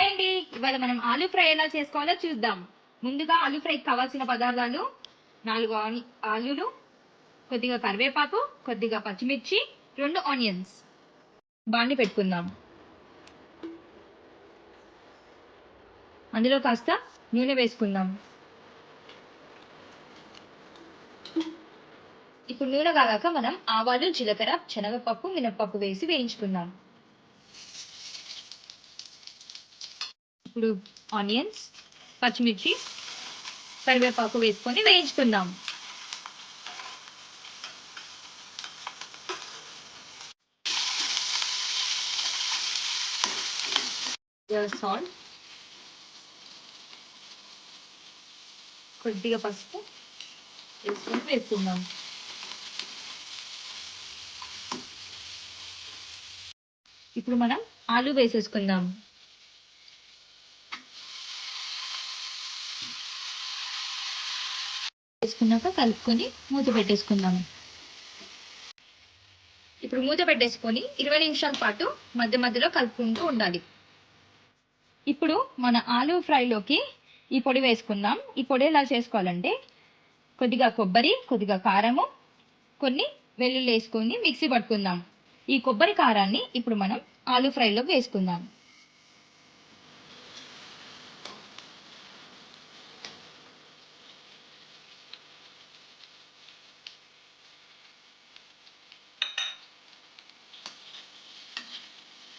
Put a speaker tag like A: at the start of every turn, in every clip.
A: Hi అండి. ఇవాళ మనం ఆలూ ఫ్రై ఎలా చేసుకోవాలో చూద్దాం. ముందుగా ఆలూ ఫ్రైకి కావాల్సిన పదార్థాలు 4 ఆలూలు, కొద్దిగా కరివేపాకు, కొద్దిగా పచ్చిమిర్చి, 2 ఆనియన్స్. బాండి పెట్టుకుందాం. అందులో కాస్త నూనె వేసుకుందాం. ఇప్పుడు నూనె కాగాక మనం ఆవాలు, జీలకర్ర, శనగపప్పు, మినపప్పు వేసి వేయించుకుందాం. ఇప్పుడు ఆనియన్స్, పచ్చిమిర్చి, కరివేపాకు వేసుకొని వేయించుకుందాం. సాల్ట్, కొద్దిగా పసుపు వేసుకొని వేసుకుందాం. ఇప్పుడు మనం ఆలూ వేసేసుకుందాం. వేసుకున్నాక కలుపుకొని మూత పెట్టేసుకుందాం. ఇప్పుడు మూత పెట్టేసుకొని 20 నిమిషాల పాటు మధ్య మధ్యలో కలుపుకుంటూ ఉండాలి. ఇప్పుడు మన ఆలూ ఫ్రైలోకి ఈ పొడి వేసుకుందాం. ఈ పొడి ఎలా చేసుకోవాలంటే కొద్దిగా కొబ్బరి, కొద్దిగా కారము, కొన్ని వెల్లుల్లి వేసుకొని మిక్సీ పట్టుకుందాం. ఈ కొబ్బరి కారాన్ని ఇప్పుడు మనం ఆలూ ఫ్రైలోకి వేసుకుందాం.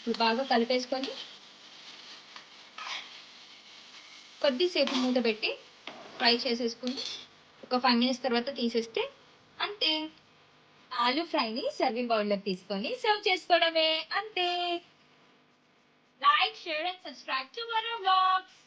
A: ఇప్పుడు బాగా కలిపేసుకొని కొద్దిసేపు మూత పెట్టి ఫ్రై చేసేసుకుని ఒక 5 మినిట్స్ తర్వాత తీసేస్తే అంతే. ఆలూ ఫ్రైని సర్వింగ్ బౌల్లోకి తీసుకొని సర్వ్ చేసుకోవడమే, అంతే. Like, share and subscribe to our vlogs.